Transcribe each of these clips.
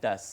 10।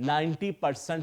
90%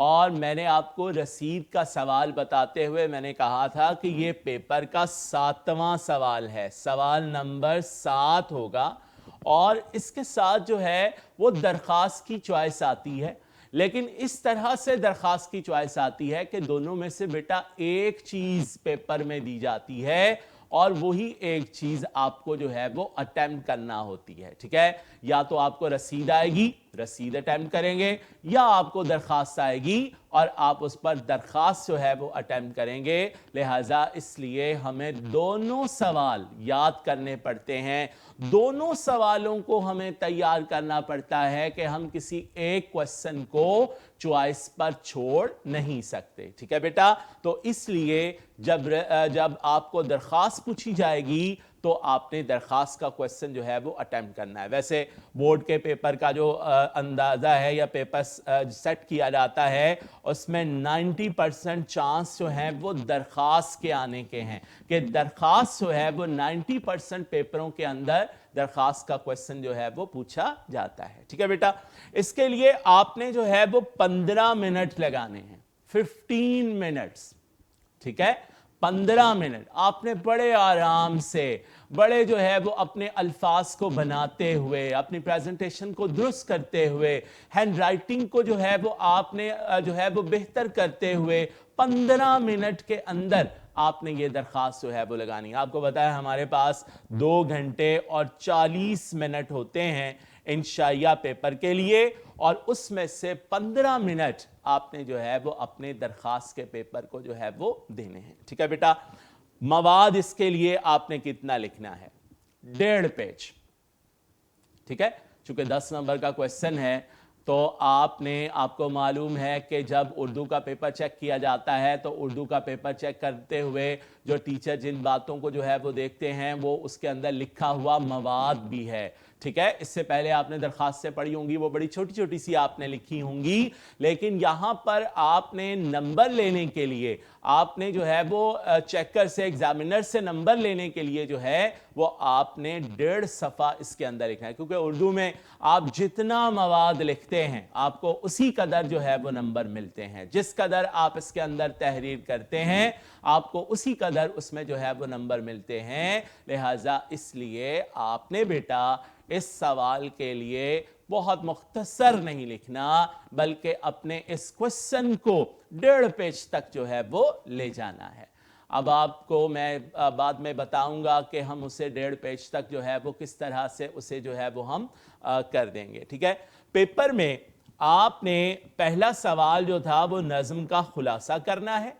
اور میں نے آپ کو رسید کا سوال بتاتے ہوئے میں نے کہا تھا کہ یہ پیپر کا 7واں سوال ہے، سوال نمبر 7 ہوگا، اور اس کے ساتھ جو ہے وہ درخواست کی چوائس آتی ہے، لیکن اس طرح سے درخواست کی چوائس آتی ہے کہ دونوں میں سے بیٹا ایک چیز پیپر میں دی جاتی ہے اور وہی ایک چیز آپ کو جو ہے وہ اٹیمپٹ کرنا ہوتی ہے، ٹھیک ہے؟ یا تو آپ کو رسید آئے گی، رسید اٹیمپٹ کریں گے، یا آپ کو درخواست آئے گی اور آپ اس پر درخواست جو ہے وہ اٹیمپٹ کریں گے۔ لہٰذا اس لیے ہمیں دونوں سوال یاد کرنے پڑتے ہیں، دونوں سوالوں کو ہمیں تیار کرنا پڑتا ہے کہ ہم کسی ایک کوسچن کو چوائس پر چھوڑ نہیں سکتے، ٹھیک ہے بیٹا؟ تو اس لیے جب آپ کو درخواست پوچھی جائے گی تو آپ نے درخواست کا کوسچن جو ہے وہ اٹیمپٹ کرنا ہے۔ ویسے بورڈ کے پیپر کا جو اندازہ ہے یا پیپر سیٹ کیا جاتا ہے اس میں 90% چانس جو ہیں وہ درخواست کے آنے کے ہیں، کہ درخواست جو ہے وہ 90% پیپروں کے اندر درخواست کا کوسچن جو ہے وہ پوچھا جاتا ہے، ٹھیک ہے بیٹا؟ اس کے لیے آپ نے جو ہے وہ 15 منٹ لگانے ہیں، 15 منٹس، ٹھیک ہے؟ 15 منٹ آپ نے بڑے آرام سے، بڑے جو ہے وہ اپنے الفاظ کو بناتے ہوئے، اپنی پریزنٹیشن کو درست کرتے ہوئے، ہینڈ رائٹنگ کو جو ہے وہ آپ نے جو ہے وہ بہتر کرتے ہوئے 15 منٹ کے اندر آپ نے یہ درخواست جو ہے وہ لگانی ہے۔ آپ کو بتایا ہمارے پاس 2 گھنٹے اور 40 منٹ ہوتے ہیں انشائیہ پیپر کے لیے، اور اس میں سے 15 منٹ آپ نے جو ہے وہ اپنے درخواست کے پیپر کو جو ہے وہ دینے ہیں، ٹھیک ہے بیٹا؟ مواد اس کے لیے آپ نے کتنا لکھنا ہے؟ 1.5 پیج، ٹھیک ہے؟ چونکہ 10 نمبر کا کوسچن ہے تو آپ کو معلوم ہے کہ جب اردو کا پیپر چیک کیا جاتا ہے تو اردو کا پیپر چیک کرتے ہوئے جو ٹیچر جن باتوں کو جو ہے وہ دیکھتے ہیں وہ اس کے اندر لکھا ہوا مواد بھی ہے، ٹھیک ہے؟ اس سے پہلے آپ نے درخواست سے پڑھی ہوں گی، وہ بڑی چھوٹی چھوٹی سی آپ نے لکھی ہوں گی، لیکن یہاں پر آپ نے نمبر لینے کے لیے، آپ نے جو ہے وہ چیکر سے، ایگزامینر سے نمبر لینے کے لیے جو ہے وہ آپ نے 1.5 صفحہ اس کے اندر لکھنا ہے، کیونکہ اردو میں آپ جتنا مواد لکھتے ہیں آپ کو اسی قدر جو ہے وہ نمبر ملتے ہیں، جس قدر آپ اس کے اندر تحریر کرتے ہیں آپ کو اسی قدر اس میں جو ہے وہ نمبر ملتے ہیں۔ لہٰذا اس لیے آپ نے بیٹا اس سوال کے لیے بہت مختصر نہیں لکھنا، بلکہ اپنے اس کوسچن کو 1.5 پیج تک جو ہے وہ لے جانا ہے۔ اب آپ کو میں بعد میں بتاؤں گا کہ ہم اسے 1.5 پیج تک جو ہے وہ کس طرح سے اسے جو ہے وہ ہم کر دیں گے، ٹھیک ہے؟ پیپر میں آپ نے پہلا سوال جو تھا وہ نظم کا خلاصہ کرنا ہے۔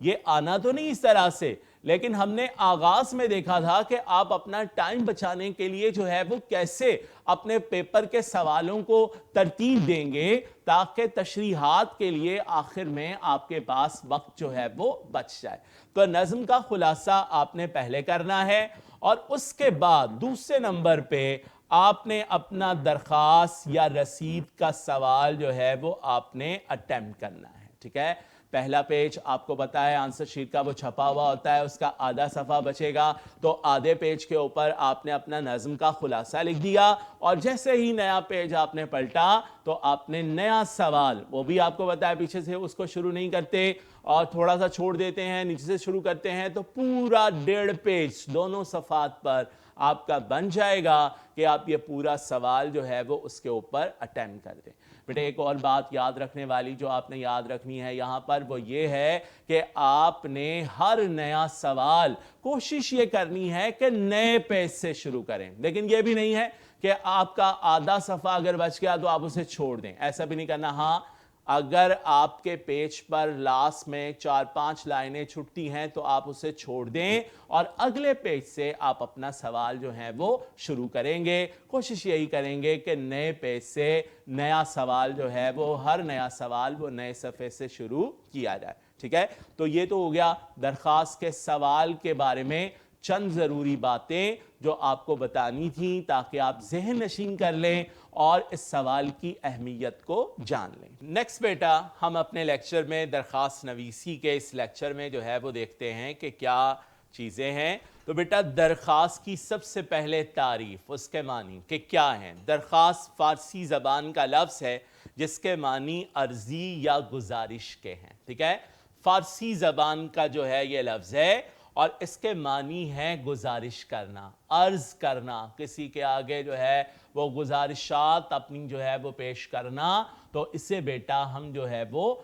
یہ آنا تو نہیں اس طرح سے، لیکن ہم نے آغاز میں دیکھا تھا کہ آپ اپنا ٹائم بچانے کے لیے جو ہے وہ کیسے اپنے پیپر کے سوالوں کو ترتیب دیں گے تاکہ تشریحات کے لیے آخر میں آپ کے پاس وقت جو ہے وہ بچ جائے۔ تو نظم کا خلاصہ آپ نے پہلے کرنا ہے، اور اس کے بعد دوسرے نمبر پہ آپ نے اپنا درخواست یا رسید کا سوال جو ہے وہ آپ نے اٹیمپٹ کرنا ہے، ٹھیک ہے؟ پہلا پیج آپ کو پتا ہے آنسر شیٹ کا وہ چھپا ہوا ہوتا ہے، اس کا آدھا صفحہ بچے گا، تو آدھے پیج کے اوپر آپ نے اپنا نظم کا خلاصہ لکھ دیا، اور جیسے ہی نیا پیج آپ نے پلٹا تو آپ نے نیا سوال، وہ بھی آپ کو پتا ہے پیچھے سے اس کو شروع نہیں کرتے اور تھوڑا سا چھوڑ دیتے ہیں، نیچے سے شروع کرتے ہیں، تو پورا 1.5 پیج دونوں صفحات پر آپ کا بن جائے گا کہ آپ یہ پورا سوال جو ہے وہ اس کے اوپر اٹیمپٹ کر دیں۔ بیٹے ایک اور بات یاد رکھنے والی جو آپ نے یاد رکھنی ہے یہاں پر وہ یہ ہے کہ آپ نے ہر نیا سوال کوشش یہ کرنی ہے کہ نئے پیج سے شروع کریں، لیکن یہ بھی نہیں ہے کہ آپ کا آدھا صفحہ اگر بچ گیا تو آپ اسے چھوڑ دیں، ایسا بھی نہیں کرنا۔ ہاں، اگر آپ کے پیج پر لاسٹ میں 4-5 لائنیں چھٹتی ہیں تو آپ اسے چھوڑ دیں اور اگلے پیج سے آپ اپنا سوال جو ہے وہ شروع کریں گے۔ کوشش یہی کریں گے کہ نئے پیج سے نیا سوال جو ہے وہ ہر نیا سوال وہ نئے صفحے سے شروع کیا جائے، ٹھیک ہے؟ تو یہ تو ہو گیا درخواست کے سوال کے بارے میں چند ضروری باتیں جو آپ کو بتانی تھیں تاکہ آپ ذہن نشین کر لیں اور اس سوال کی اہمیت کو جان لیں۔ نیکسٹ بیٹا ہم اپنے لیکچر میں درخواست نویسی کے اس لیکچر میں جو ہے وہ دیکھتے ہیں کہ کیا چیزیں ہیں۔ تو بیٹا درخواست کی سب سے پہلے تعریف، اس کے معنی کہ کیا ہیں۔ درخواست فارسی زبان کا لفظ ہے جس کے معنی عرضی یا گزارش کے ہیں، ٹھیک ہے؟ فارسی زبان کا جو ہے یہ لفظ ہے اور اس کے معنی ہے گزارش کرنا، عرض کرنا، کسی کے آگے جو ہے وہ گزارشات اپنی جو ہے وہ پیش کرنا، تو اسے بیٹا ہم جو ہے وہ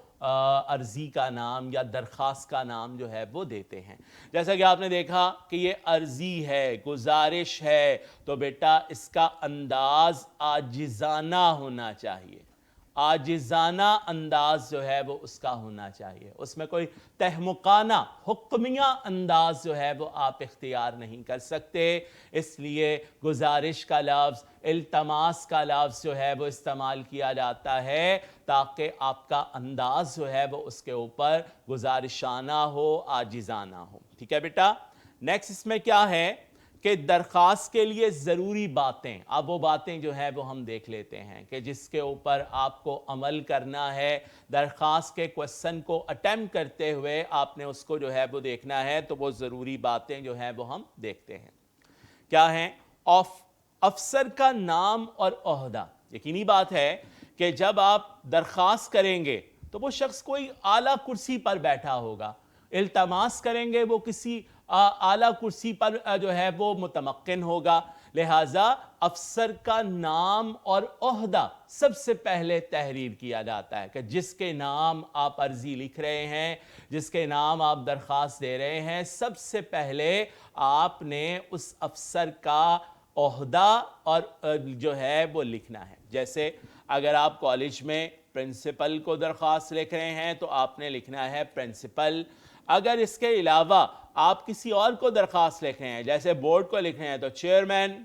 عرضی کا نام یا درخواست کا نام جو ہے وہ دیتے ہیں۔ جیسا کہ آپ نے دیکھا کہ یہ عرضی ہے، گزارش ہے، تو بیٹا اس کا انداز عاجزانہ ہونا چاہیے، عاجزانہ انداز جو ہے وہ اس کا ہونا چاہیے، اس میں کوئی تہمقانہ حکمیہ انداز جو ہے وہ آپ اختیار نہیں کر سکتے، اس لیے گزارش کا لفظ، التماس کا لفظ جو ہے وہ استعمال کیا جاتا ہے تاکہ آپ کا انداز جو ہے وہ اس کے اوپر گزارشانہ ہو، عاجزانہ ہو، ٹھیک ہے بیٹا؟ نیکسٹ اس میں کیا ہے کہ درخواست کے لیے ضروری باتیں، اب وہ باتیں جو ہے وہ ہم دیکھ لیتے ہیں کہ جس کے اوپر آپ کو عمل کرنا ہے، درخواست کے کوسچن کو اٹیمپٹ کرتے ہوئے آپ نے اس کو جو ہے وہ دیکھنا ہے، تو وہ ضروری باتیں جو ہیں وہ ہم دیکھتے ہیں۔ کیا ہیں؟ افسر کا نام اور عہدہ۔ یقینی بات ہے کہ جب آپ درخواست کریں گے تو وہ شخص کوئی اعلیٰ کرسی پر بیٹھا ہوگا، التماس کریں گے وہ کسی اعلیٰ کرسی پر جو ہے وہ متمکن ہوگا، لہٰذا افسر کا نام اور عہدہ سب سے پہلے تحریر کیا جاتا ہے کہ جس کے نام آپ عرضی لکھ رہے ہیں، جس کے نام آپ درخواست دے رہے ہیں، سب سے پہلے آپ نے اس افسر کا عہدہ اور جو ہے وہ لکھنا ہے۔ جیسے اگر آپ کالج میں پرنسپل کو درخواست لکھ رہے ہیں تو آپ نے لکھنا ہے پرنسپل۔ اگر اس کے علاوہ آپ کسی اور کو درخواست لکھ رہے ہیں، جیسے بورڈ کو لکھ رہے ہیں تو چیئرمین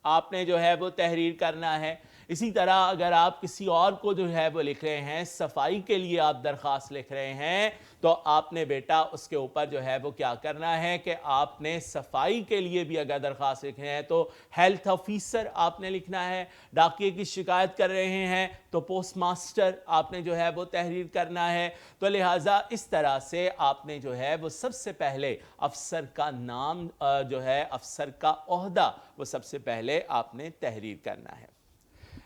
آپ نے جو ہے وہ تحریر کرنا ہے۔ اسی طرح اگر آپ کسی اور کو جو ہے وہ لکھ رہے ہیں، صفائی کے لیے آپ درخواست لکھ رہے ہیں، تو آپ نے بیٹا اس کے اوپر جو ہے وہ کیا کرنا ہے کہ آپ نے صفائی کے لیے بھی اگر درخواست لکھ رہے ہیں تو ہیلتھ آفیسر آپ نے لکھنا ہے، ڈاکیے کی شکایت کر رہے ہیں تو پوسٹ ماسٹر آپ نے جو ہے وہ تحریر کرنا ہے۔ تو لہٰذا اس طرح سے آپ نے جو ہے وہ سب سے پہلے افسر کا نام جو ہے افسر کا عہدہ وہ سب سے پہلے آپ نے تحریر کرنا ہے۔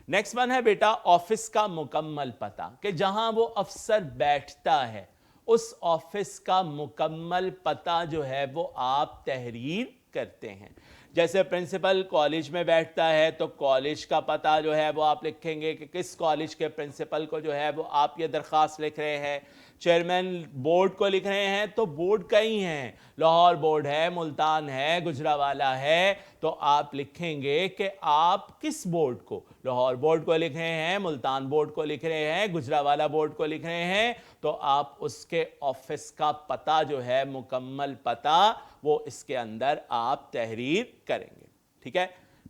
نیکسٹ ون ہے بیٹا آفس کا مکمل پتہ، کہ جہاں وہ افسر بیٹھتا ہے اس آفس کا مکمل پتہ جو ہے وہ آپ تحریر کرتے ہیں۔ جیسے پرنسپل کالج میں بیٹھتا ہے تو کالج کا پتہ جو ہے وہ آپ لکھیں گے کہ کس کالج کے پرنسپل کو جو ہے وہ آپ یہ درخواست لکھ رہے ہیں۔ چیئرمین بورڈ کو لکھ رہے ہیں تو بورڈ کئی ہیں، لاہور بورڈ ہے، ملتان ہے، گجرانوالہ ہے، تو آپ لکھیں گے کہ آپ کس بورڈ کو، لاہور بورڈ کو لکھ رہے ہیں، ملتان بورڈ کو لکھ رہے ہیں، گجرانوالہ بورڈ کو لکھ رہے ہیں، تو آپ اس کے آفس کا پتہ جو ہے مکمل پتہ وہ اس کے اندر آپ تحریر کریں گے، ٹھیک ہے؟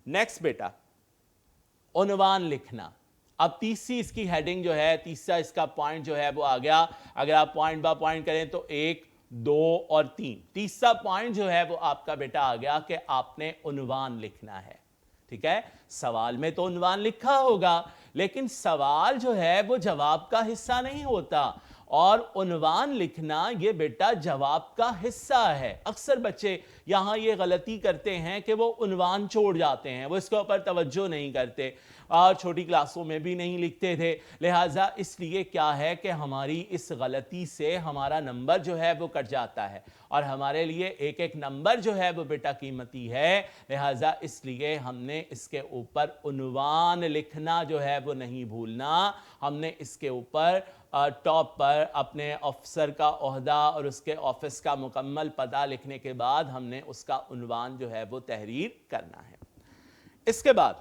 نیکسٹ بیٹا عنوان لکھنا۔ اب تیسری اس کی ہیڈنگ جو ہے، تیسرا اس کا پوائنٹ جو ہے وہ آ گیا۔ اگر آپ پوائنٹ با پوائنٹ کریں تو 1، 2 اور 3، تیسرا پوائنٹ جو ہے وہ آپ کا بیٹا آ گیا کہ آپ نے عنوان لکھنا ہے، ٹھیک ہے؟ سوال میں تو عنوان لکھا ہوگا لیکن سوال جو ہے وہ جواب کا حصہ نہیں ہوتا، اور عنوان لکھنا یہ بیٹا جواب کا حصہ ہے۔ اکثر بچے یہاں یہ غلطی کرتے ہیں کہ وہ عنوان چھوڑ جاتے ہیں، وہ اس کے اوپر توجہ نہیں کرتے، اور چھوٹی کلاسوں میں بھی نہیں لکھتے تھے، لہٰذا اس لیے کیا ہے کہ ہماری اس غلطی سے ہمارا نمبر جو ہے وہ کٹ جاتا ہے، اور ہمارے لیے ایک ایک نمبر جو ہے وہ بیٹا قیمتی ہے، لہٰذا اس لیے ہم نے اس کے اوپر عنوان لکھنا جو ہے وہ نہیں بھولنا۔ ہم نے اس کے اوپر ٹاپ پر اپنے افسر کا عہدہ اور اس کے آفس کا مکمل پتہ لکھنے کے بعد ہم نے اس کا عنوان جو ہے وہ تحریر کرنا ہے۔ اس کے بعد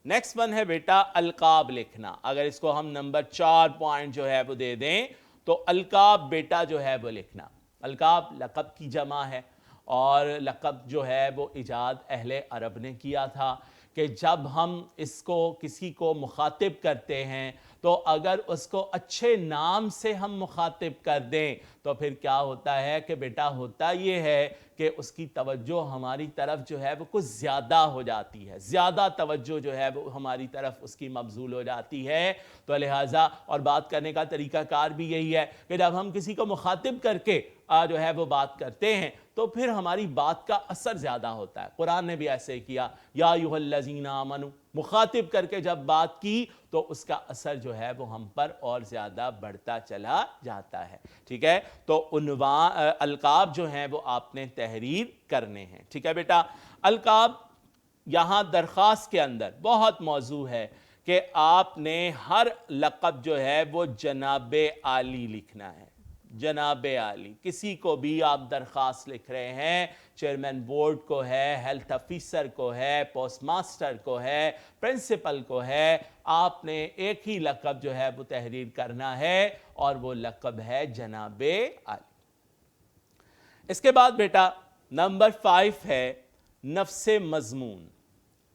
نیکسٹ ون ہے بیٹا القاب لکھنا۔ اگر اس کو ہم نمبر 4 پوائنٹ جو ہے وہ دے دیں تو القاب بیٹا جو ہے وہ لکھنا۔ القاب لقب کی جمع ہے، اور لقب جو ہے وہ ایجاد اہل عرب نے کیا تھا کہ جب ہم اس کو کسی کو مخاطب کرتے ہیں تو اگر اس کو اچھے نام سے ہم مخاطب کر دیں تو پھر کیا ہوتا ہے کہ بیٹا ہوتا یہ ہے کہ اس کی توجہ ہماری طرف جو ہے وہ کچھ زیادہ ہو جاتی ہے، زیادہ توجہ جو ہے وہ ہماری طرف اس کی مبذول ہو جاتی ہے۔ تو لہٰذا اور بات کرنے کا طریقہ کار بھی یہی ہے کہ جب ہم کسی کو مخاطب کر کے جو ہے وہ بات کرتے ہیں تو پھر ہماری بات کا اثر زیادہ ہوتا ہے. قرآن نے بھی ایسے کیا, یا ایھا الذین آمنوا, مخاطب کر کے جب بات کی تو اس کا اثر جو ہے وہ ہم پر اور زیادہ بڑھتا چلا جاتا ہے. ٹھیک ہے, تو القاب جو ہیں وہ آپ نے تحریر کرنے ہیں. ٹھیک ہے بیٹا, القاب یہاں درخواست کے اندر بہت موضوع ہے کہ آپ نے ہر لقب جو ہے وہ جناب عالی لکھنا ہے. جناب عالی, کسی کو بھی آپ درخواست لکھ رہے ہیں, چیئرمین بورڈ کو ہے, ہیلتھ آفیسر کو ہے, پوسٹ ماسٹر کو ہے, پرنسپل کو ہے, آپ نے ایک ہی لقب جو ہے وہ تحریر کرنا ہے اور وہ لقب ہے جناب عالی. اس کے بعد بیٹا نمبر 5 ہے نفس مضمون,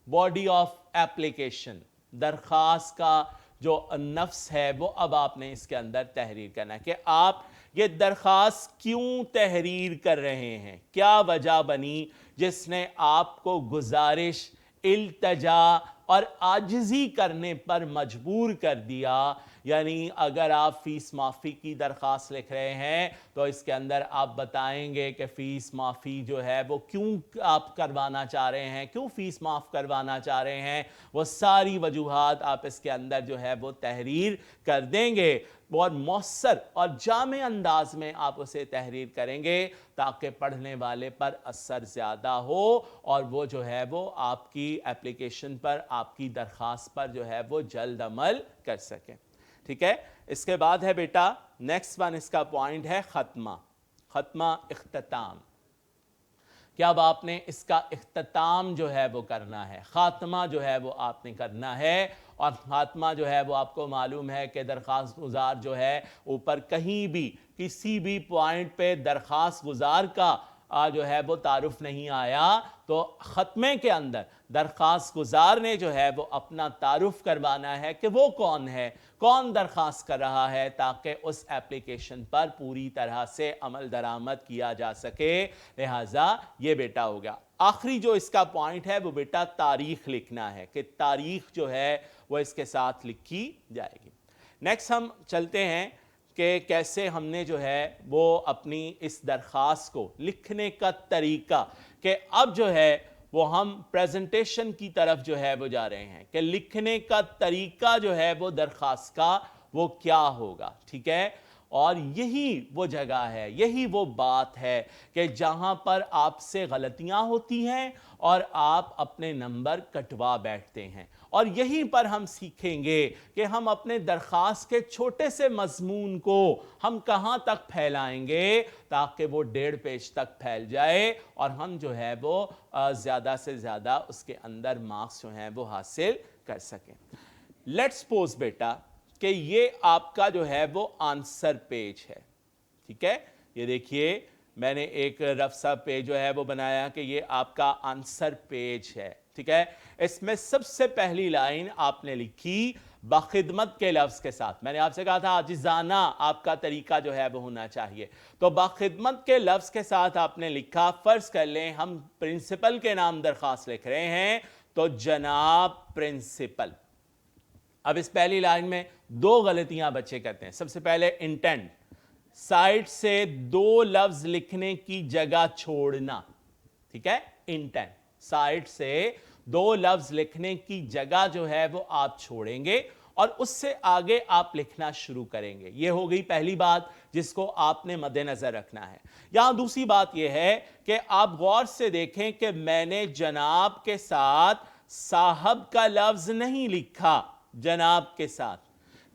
باڈی آف ایپلیکیشن. درخواست کا جو نفس ہے وہ اب آپ نے اس کے اندر تحریر کرنا ہے کہ آپ یہ درخواست کیوں تحریر کر رہے ہیں, کیا وجہ بنی جس نے آپ کو گزارش, التجا اور عاجزی کرنے پر مجبور کر دیا. یعنی اگر آپ فیس معافی کی درخواست لکھ رہے ہیں تو اس کے اندر آپ بتائیں گے کہ فیس معافی جو ہے وہ کیوں آپ کروانا چاہ رہے ہیں, کیوں فیس معاف کروانا چاہ رہے ہیں, وہ ساری وجوہات آپ اس کے اندر جو ہے وہ تحریر کر دیں گے. بہت مؤثر اور جامع انداز میں آپ اسے تحریر کریں گے تاکہ پڑھنے والے پر اثر زیادہ ہو اور وہ جو ہے وہ آپ کی ایپلیکیشن پر, آپ کی درخواست پر جو ہے وہ جلد عمل کر سکیں. ٹھیک ہے, اس کے بعد ہے بیٹا نیکسٹ ون, اس کا پوائنٹ ہے ختمہ. ختمہ, اختتام, کہ اب آپ نے اس کا اختتام جو ہے وہ کرنا ہے, خاتمہ جو ہے وہ آپ نے کرنا ہے. اور خاتمہ جو ہے وہ آپ کو معلوم ہے کہ درخواست گزار جو ہے اوپر کہیں بھی کسی بھی پوائنٹ پہ درخواست گزار کا جو ہے وہ تعارف نہیں آیا, تو ختمے کے اندر درخواست گزار نے جو ہے وہ اپنا تعارف کروانا ہے کہ وہ کون ہے, کون درخواست کر رہا ہے, تاکہ اس ایپلیکیشن پر پوری طرح سے عمل درآمد کیا جا سکے. لہٰذا یہ بیٹا ہو گیا. آخری جو اس کا پوائنٹ ہے وہ بیٹا تاریخ لکھنا ہے کہ تاریخ جو ہے وہ اس کے ساتھ لکھی جائے گی. نیکسٹ ہم چلتے ہیں کہ کیسے ہم نے جو ہے وہ اپنی اس درخواست کو لکھنے کا طریقہ, کہ اب جو ہے وہ ہم پریزنٹیشن کی طرف جو ہے وہ جا رہے ہیں کہ لکھنے کا طریقہ جو ہے وہ درخواست کا وہ کیا ہوگا. ٹھیک ہے, اور یہی وہ جگہ ہے, یہی وہ بات ہے کہ جہاں پر آپ سے غلطیاں ہوتی ہیں اور آپ اپنے نمبر کٹوا بیٹھتے ہیں. اور یہیں پر ہم سیکھیں گے کہ ہم اپنے درخواست کے چھوٹے سے مضمون کو ہم کہاں تک پھیلائیں گے تاکہ وہ 1.5 پیج تک پھیل جائے اور ہم جو ہے وہ زیادہ سے زیادہ اس کے اندر مارکس جو ہیں وہ حاصل کر سکیں. لیٹس سپوز بیٹا کہ یہ آپ کا جو ہے وہ آنسر پیج ہے. ٹھیک ہے, یہ دیکھیے میں نے ایک رف سا پیج جو ہے وہ بنایا کہ یہ آپ کا آنسر پیج ہے. ٹھیک ہے, اس میں سب سے پہلی لائن آپ نے لکھی باخدمت کے لفظ کے ساتھ. میں نے آپ سے کہا تھا عاجزانہ آپ کا طریقہ جو ہے وہ ہونا چاہیے, تو باخدمت کے لفظ کے ساتھ آپ نے لکھا, فرض کر لیں ہم پرنسپل کے نام درخواست لکھ رہے ہیں تو جناب پرنسپل. اب اس پہلی لائن میں 2 غلطیاں بچے کرتے ہیں. سب سے پہلے انٹینٹ, سائٹ سے 2 لفظ لکھنے کی جگہ چھوڑنا. ٹھیک ہے, انٹینٹ, سائٹ سے 2 لفظ لکھنے کی جگہ جو ہے وہ آپ چھوڑیں گے اور اس سے آگے آپ لکھنا شروع کریں گے. یہ ہو گئی پہلی بات جس کو آپ نے مد نظر رکھنا ہے. یہاں دوسری بات یہ ہے کہ آپ غور سے دیکھیں کہ میں نے جناب کے ساتھ صاحب کا لفظ نہیں لکھا, جناب کے ساتھ,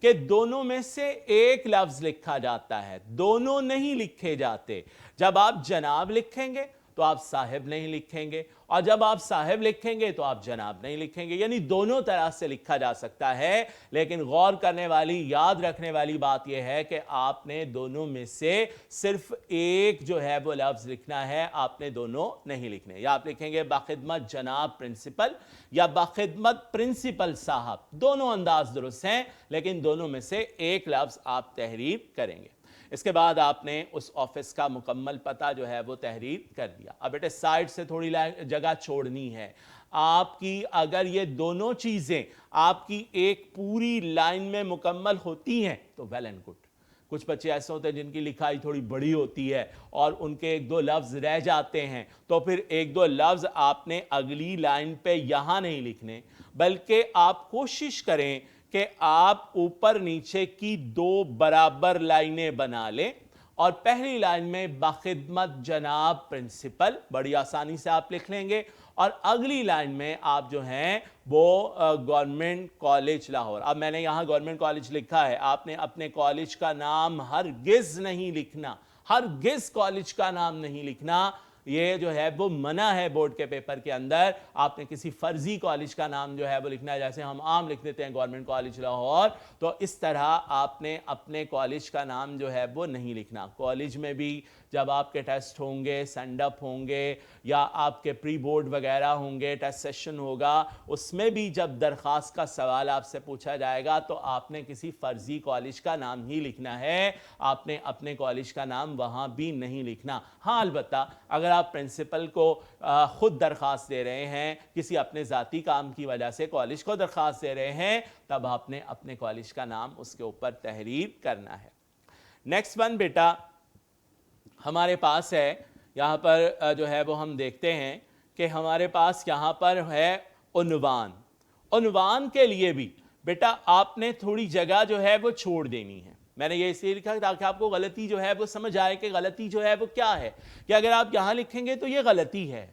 کہ دونوں میں سے ایک لفظ لکھا جاتا ہے, دونوں نہیں لکھے جاتے. جب آپ جناب لکھیں گے تو آپ صاحب نہیں لکھیں گے, اور جب آپ صاحب لکھیں گے تو آپ جناب نہیں لکھیں گے. یعنی دونوں طرح سے لکھا جا سکتا ہے, لیکن غور کرنے والی, یاد رکھنے والی بات یہ ہے کہ آپ نے دونوں میں سے صرف ایک جو ہے وہ لفظ لکھنا ہے, آپ نے دونوں نہیں لکھنے. یا آپ لکھیں گے باخدمت جناب پرنسپل یا باخدمت پرنسپل صاحب, دونوں انداز درست ہیں, لیکن دونوں میں سے ایک لفظ آپ تحریر کریں گے. اس کے بعد آپ نے اس آفس کا مکمل پتہ جو ہے وہ تحریر کر دیا. اب بیٹے سائٹ سے تھوڑی جگہ چھوڑنی ہے آپ کی. اگر یہ دونوں چیزیں آپ کی ایک پوری لائن میں مکمل ہوتی ہیں تو ویل اینڈ گڈ. کچھ بچے ایسے ہوتے ہیں جن کی لکھائی تھوڑی بڑی ہوتی ہے اور ان کے ایک دو لفظ رہ جاتے ہیں، تو پھر ایک دو لفظ آپ نے اگلی لائن پہ یہاں نہیں لکھنے، بلکہ آپ کوشش کریں کہ آپ اوپر نیچے کی 2 برابر لائنیں بنا لیں، اور پہلی لائن میں بخدمت جناب پرنسپل بڑی آسانی سے آپ لکھ لیں گے، اور اگلی لائن میں آپ جو ہیں وہ گورنمنٹ کالج لاہور. اب میں نے یہاں گورنمنٹ کالج لکھا ہے، آپ نے اپنے کالج کا نام ہرگز نہیں لکھنا، ہرگز کالج کا نام نہیں لکھنا. یہ جو ہے وہ منع ہے بورڈ کے پیپر کے اندر. آپ نے کسی فرضی کالج کا نام جو ہے وہ لکھنا ہے، جیسے ہم عام لکھ دیتے ہیں گورنمنٹ کالج لاہور، تو اس طرح آپ نے اپنے کالج کا نام جو ہے وہ نہیں لکھنا. کالج میں بھی جب آپ کے ٹیسٹ ہوں گے، سینڈ اپ ہوں گے، یا آپ کے پری بورڈ وغیرہ ہوں گے، ٹیسٹ سیشن ہوگا، اس میں بھی جب درخواست کا سوال آپ سے پوچھا جائے گا تو آپ نے کسی فرضی کالج کا نام ہی لکھنا ہے، آپ نے اپنے کالج کا نام وہاں بھی نہیں لکھنا. ہاں البتہ اگر آپ پرنسپل کو خود درخواست دے رہے ہیں، کسی اپنے ذاتی کام کی وجہ سے کالج کو درخواست دے رہے ہیں، تب آپ نے اپنے کالج کا نام اس کے اوپر تحریر کرنا ہے. نیکسٹ ون بیٹا ہمارے پاس ہے، یہاں پر جو ہے وہ ہم دیکھتے ہیں کہ ہمارے پاس یہاں پر ہے عنوان. عنوان کے لیے بھی بیٹا آپ نے تھوڑی جگہ جو ہے وہ چھوڑ دینی ہے. میں نے یہ اس لیے لکھا تاکہ آپ کو غلطی جو ہے وہ سمجھ آئے کہ غلطی جو ہے وہ کیا ہے، کہ اگر آپ یہاں لکھیں گے تو یہ غلطی ہے.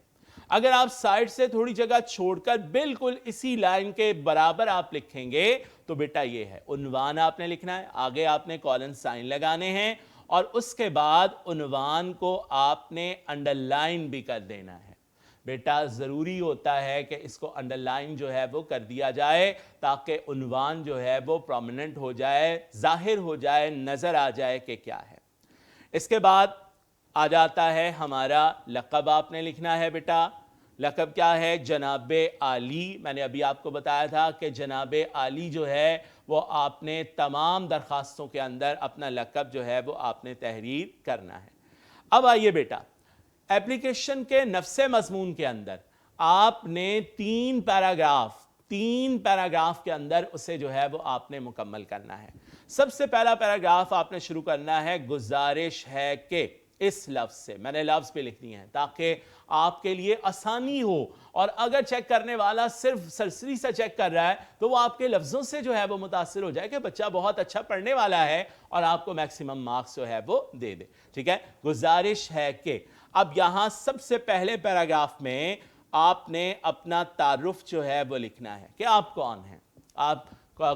اگر آپ سائڈ سے تھوڑی جگہ چھوڑ کر بالکل اسی لائن کے برابر آپ لکھیں گے تو بیٹا یہ ہے عنوان آپ نے لکھنا ہے. آگے آپ نے کولن سائن لگانے ہیں، اور اس کے بعد عنوان کو آپ نے انڈر لائن بھی کر دینا ہے. بیٹا ضروری ہوتا ہے کہ اس کو انڈر لائن جو ہے وہ کر دیا جائے تاکہ عنوان جو ہے وہ پرومیننٹ ہو جائے، ظاہر ہو جائے، نظر آ جائے کہ کیا ہے. اس کے بعد آ جاتا ہے ہمارا لقب. آپ نے لکھنا ہے بیٹا. لقب کیا ہے؟ جناب عالی. میں نے ابھی آپ کو بتایا تھا کہ جناب عالی جو ہے وہ آپ نے تمام درخواستوں کے اندر اپنا لقب جو ہے وہ آپ نے تحریر کرنا ہے. اب آئیے بیٹا ایپلیکیشن کے نفس مضمون کے اندر آپ نے 3 پیراگراف کے اندر اسے جو ہے وہ آپ نے مکمل کرنا ہے. سب سے پہلا پیراگراف آپ نے شروع کرنا ہے گزارش ہے کہ. اس لفظ سے میں نے لفظ پہ لکھ دیے ہیں تاکہ آپ کے لیے آسانی ہو، اور اگر چیک کرنے والا صرف سرسری سے چیک کر رہا ہے تو وہ آپ کے لفظوں سے جو ہے وہ متاثر ہو جائے کہ بچہ بہت اچھا پڑھنے والا ہے اور آپ کو میکسیمم مارکس جو ہے وہ دے دے. ٹھیک ہے، گزارش ہے کہ. اب یہاں سب سے پہلے پیراگراف میں آپ نے اپنا تعارف جو ہے وہ لکھنا ہے کہ آپ کون ہیں، آپ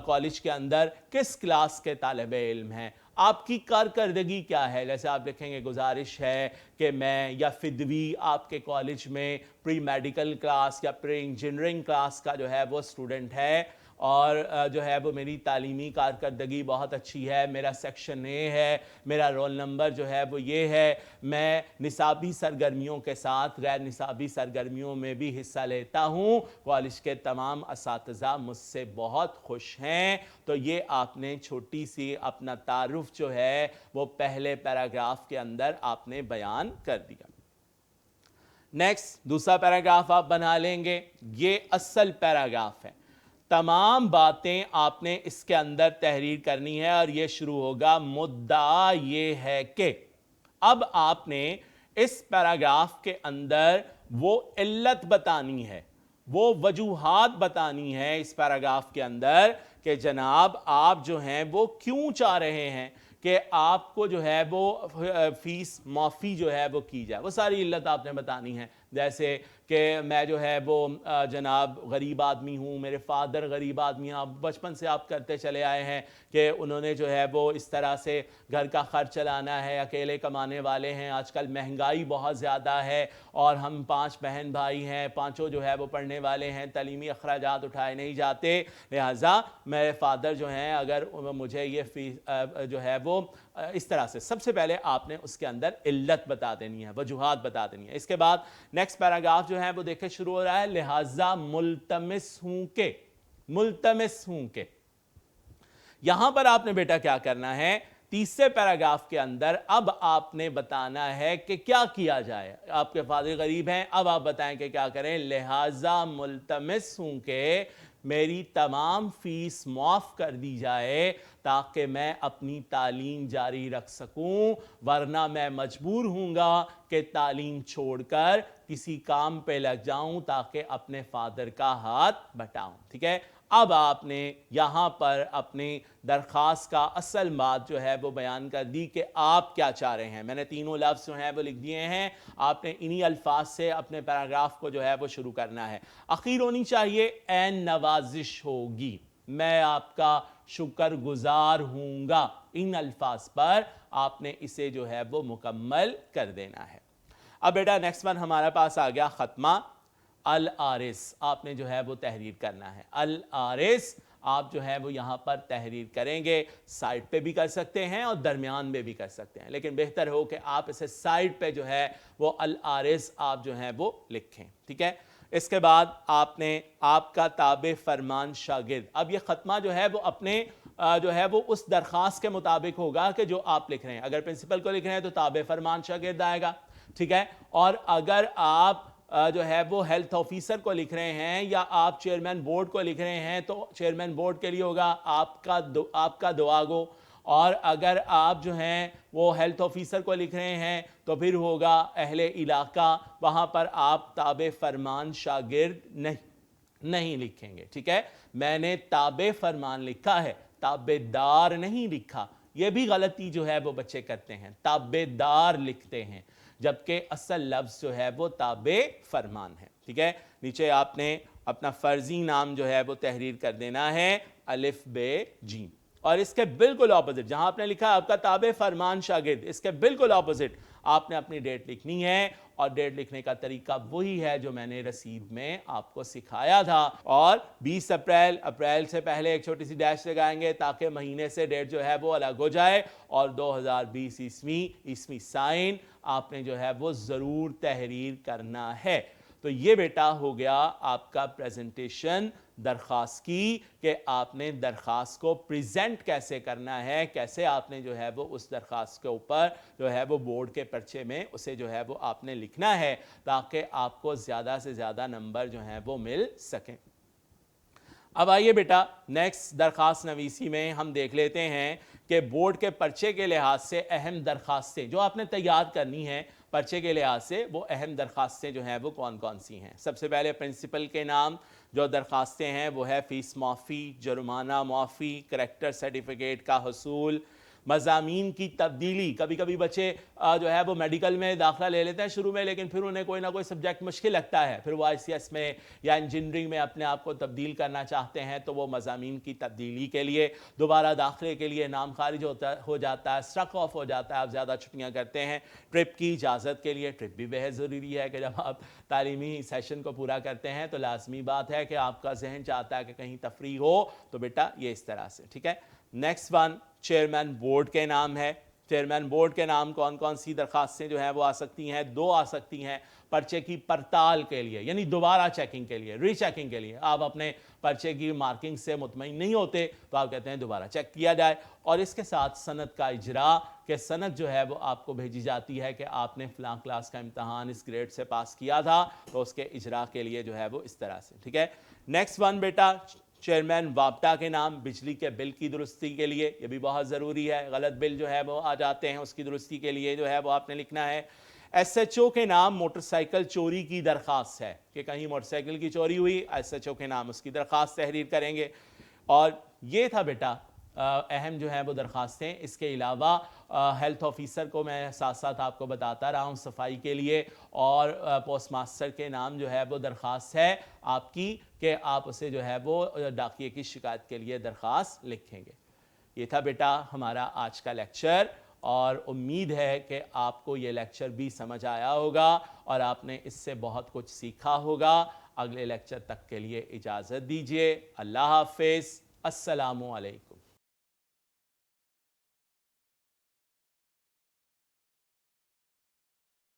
کالج کے اندر کس کلاس کے طالب علم ہیں، آپ کی کارکردگی کیا ہے. جیسے آپ لکھیں گے گزارش ہے کہ میں یا فدوی آپ کے کالج میں پری میڈیکل کلاس یا پری انجینئرنگ کلاس کا جو ہے وہ اسٹوڈنٹ ہے، اور جو ہے وہ میری تعلیمی کارکردگی بہت اچھی ہے، میرا سیکشن اے ہے، میرا رول نمبر جو ہے وہ یہ ہے، میں نصابی سرگرمیوں کے ساتھ غیر نصابی سرگرمیوں میں بھی حصہ لیتا ہوں، کالج کے تمام اساتذہ مجھ سے بہت خوش ہیں. تو یہ آپ نے چھوٹی سی اپنا تعارف جو ہے وہ پہلے پیراگراف کے اندر آپ نے بیان کر دیا. نیکسٹ دوسرا پیراگراف آپ بنا لیں گے. یہ اصل پیراگراف ہے، تمام باتیں آپ نے اس کے اندر تحریر کرنی ہے، اور یہ شروع ہوگا مدعا یہ ہے کہ. اب آپ نے اس پیراگراف کے اندر وہ علت بتانی ہے، وہ وجوہات بتانی ہے اس پیراگراف کے اندر کہ جناب آپ جو ہیں وہ کیوں چاہ رہے ہیں کہ آپ کو جو ہے وہ فیس معافی جو ہے وہ کی جائے. وہ ساری علت آپ نے بتانی ہے، جیسے کہ میں جو ہے وہ جناب غریب آدمی ہوں، میرے فادر غریب آدمی ہیں، آپ بچپن سے آپ کرتے چلے آئے ہیں کہ انہوں نے جو ہے وہ اس طرح سے گھر کا خرچ چلانا ہے، اکیلے کمانے والے ہیں، آج کل مہنگائی بہت زیادہ ہے، اور ہم 5 بہن بھائی ہیں، پانچوں جو ہے وہ پڑھنے والے ہیں، تعلیمی اخراجات اٹھائے نہیں جاتے، لہٰذا میرے فادر جو ہیں اگر مجھے یہ فیس جو ہے وہ اس طرح سے. سب سے پہلے آپ نے اس کے اندر علت بتا دینی ہے، وجوہات بتا دینی ہے. اس کے بعد نیکسٹ پیراگراف جو ہے وہ دیکھیں شروع ہو رہا ہے لہٰذا ملتمس ہوں کہ. یہاں پر آپ نے بیٹا کیا کرنا ہے، تیسرے پیراگراف کے اندر اب آپ نے بتانا ہے کہ کیا کیا جائے. آپ کے فادر غریب ہیں، اب آپ بتائیں کہ کیا کریں. لہٰذا ملتمس ہوں کہ میری تمام فیس معاف کر دی جائے تاکہ میں اپنی تعلیم جاری رکھ سکوں، ورنہ میں مجبور ہوں گا کہ تعلیم چھوڑ کر کسی کام پہ لگ جاؤں تاکہ اپنے فادر کا ہاتھ بٹاؤں. ٹھیک ہے، اب آپ نے یہاں پر اپنی درخواست کا اصل بات جو ہے وہ بیان کر دی کہ آپ کیا چاہ رہے ہیں. میں نے تینوں لفظ جو ہیں وہ لکھ دیے ہیں، آپ نے انہی الفاظ سے اپنے پیراگراف کو جو ہے وہ شروع کرنا ہے. اخیر ہونی چاہیے عین نوازش ہوگی، میں آپ کا شکر گزار ہوں گا. ان الفاظ پر آپ نے اسے جو ہے وہ مکمل کر دینا ہے. اب بیٹا نیکسٹ ون ہمارے پاس آ گیا ختمہ العارض. آپ نے جو ہے وہ تحریر کرنا ہے. العارض آپ جو ہے وہ یہاں پر تحریر کریں گے، سائٹ پہ بھی کر سکتے ہیں اور درمیان میں بھی کر سکتے ہیں، لیکن بہتر ہو کہ آپ اسے سائٹ پہ جو ہے وہ العارض آپ جو ہے وہ لکھیں. ٹھیک ہے، اس کے بعد آپ نے آپ کا تابع فرمان شاگرد. اب یہ ختمہ جو ہے وہ اپنے جو ہے وہ اس درخواست کے مطابق ہوگا کہ جو آپ لکھ رہے ہیں. اگر پرنسپل کو لکھ رہے ہیں تو تابع فرمان شاگرد آئے گا. ٹھیک ہے، اور اگر آپ جو ہے وہ ہیلتھ آفیسر کو لکھ رہے ہیں یا آپ چیئرمین بورڈ کو لکھ رہے ہیں تو چیئرمین بورڈ کے لیے ہوگا آپ کا دعا گو. اور اگر آپ جو ہیں وہ ہیلتھ آفیسر کو لکھ رہے ہیں تو پھر ہوگا اہل علاقہ، وہاں پر آپ تابع فرمان شاگرد نہیں لکھیں گے. ٹھیک ہے، میں نے تابع فرمان لکھا ہے، تابع دار نہیں لکھا. یہ بھی غلطی جو ہے وہ بچے کرتے ہیں، تابع دار لکھتے ہیں جبکہ اصل لفظ جو ہے وہ تابع فرمان ہے. ٹھیک ہے، نیچے آپ نے اپنا فرضی نام جو ہے وہ تحریر کر دینا ہے الف ب ج، اور اس کے بالکل اپوزٹ جہاں آپ نے لکھا ہے آپ کا تابع فرمان شاگرد، اس کے بالکل اپوزٹ آپ نے اپنی ڈیٹ لکھنی ہے. اور ڈیٹ لکھنے کا طریقہ وہی ہے جو میں نے رسید میں آپ کو سکھایا تھا. اور 20 اپریل سے پہلے ایک چھوٹی سی ڈیش لگائیں گے تاکہ مہینے سے ڈیٹ جو ہے وہ الگ ہو جائے. اور 2020 عیسوی سائن آپ نے جو ہے وہ ضرور تحریر کرنا ہے. تو یہ بیٹا ہو گیا آپ کا پریزنٹیشن درخواست کی، کہ آپ نے درخواست کو پریزنٹ کیسے کرنا ہے، کیسے آپ نے جو ہے وہ اس درخواست کے اوپر جو ہے وہ بورڈ کے پرچے میں اسے جو ہے وہ آپ نے لکھنا ہے تاکہ آپ کو زیادہ سے زیادہ نمبر جو ہیں وہ مل سکیں. اب آئیے بیٹا نیکسٹ درخواست نویسی میں ہم دیکھ لیتے ہیں کہ بورڈ کے پرچے کے لحاظ سے اہم درخواستیں جو آپ نے تیار کرنی ہیں پرچے کے لحاظ سے، وہ اہم درخواستیں جو ہیں وہ کون کون سی ہیں. سب سے پہلے پرنسپل کے نام جو درخواستیں ہیں وہ ہے فیس معافی، جرمانہ معافی، کریکٹر سرٹیفکیٹ کا حصول، مضامین کی تبدیلی. کبھی کبھی بچے جو ہے وہ میڈیکل میں داخلہ لے لیتے ہیں شروع میں، لیکن پھر انہیں کوئی نہ کوئی سبجیکٹ مشکل لگتا ہے، پھر وہ ICS میں یا انجینئرنگ میں اپنے آپ کو تبدیل کرنا چاہتے ہیں تو وہ مضامین کی تبدیلی کے لیے، دوبارہ داخلے کے لیے نام خارج ہو جاتا ہے، اسٹرک آف ہو جاتا ہے، آپ زیادہ چھٹیاں کرتے ہیں، ٹرپ کی اجازت کے لیے. ٹرپ بھی بہت ضروری ہے کہ جب آپ تعلیمی سیشن کو پورا کرتے ہیں تو لازمی بات ہے کہ آپ کا ذہن چاہتا ہے کہ کہیں تفریح ہو، تو بیٹا یہ اس طرح سے. ٹھیک ہے، نیکسٹ ون چیئرمین بورڈ کے نام ہے. چیئرمین بورڈ کے نام کون کون سی درخواستیں جو ہیں وہ آ سکتی ہیں؟ 2 آ سکتی ہیں. پرچے کی پڑتال کے لیے یعنی دوبارہ چیکنگ کے لیے، ری چیکنگ کے لیے. آپ اپنے پرچے کی مارکنگ سے مطمئن نہیں ہوتے تو آپ کہتے ہیں دوبارہ چیک کیا جائے. اور اس کے ساتھ سند کا اجرا، کہ سند جو ہے وہ آپ کو بھیجی جاتی ہے کہ آپ نے فلاں کلاس کا امتحان اس گریڈ سے پاس کیا تھا، تو اس کے اجرا کے لیے جو ہے وہ اس طرح سے. ٹھیک ہے، نیکسٹ ون بیٹا چیئرمین وابٹا کے نام بجلی کے بل کی درستی کے لیے. یہ بھی بہت ضروری ہے، غلط بل جو ہے وہ آ جاتے ہیں اس کی درستی کے لیے جو ہے وہ آپ نے لکھنا ہے. SHO کے نام موٹر سائیکل چوری کی درخواست ہے کہ کہیں موٹر سائیکل کی چوری ہوئی، SHO کے نام اس کی درخواست تحریر کریں گے. اور یہ تھا بیٹا اہم جو ہے وہ درخواستیں. اس کے علاوہ ہیلتھ آفیسر کو میں ساتھ ساتھ آپ کو بتاتا رہا ہوں صفائی کے لیے، اور پوسٹ ماسٹر کے نام جو ہے وہ درخواست ہے آپ کی کہ آپ اسے جو ہے وہ ڈاکیے کی شکایت کے لیے درخواست لکھیں گے. یہ تھا بیٹا ہمارا آج کا لیکچر، اور امید ہے کہ آپ کو یہ لیکچر بھی سمجھ آیا ہوگا اور آپ نے اس سے بہت کچھ سیکھا ہوگا. اگلے لیکچر تک کے لیے اجازت دیجیے. اللہ حافظ. السلام علیکم.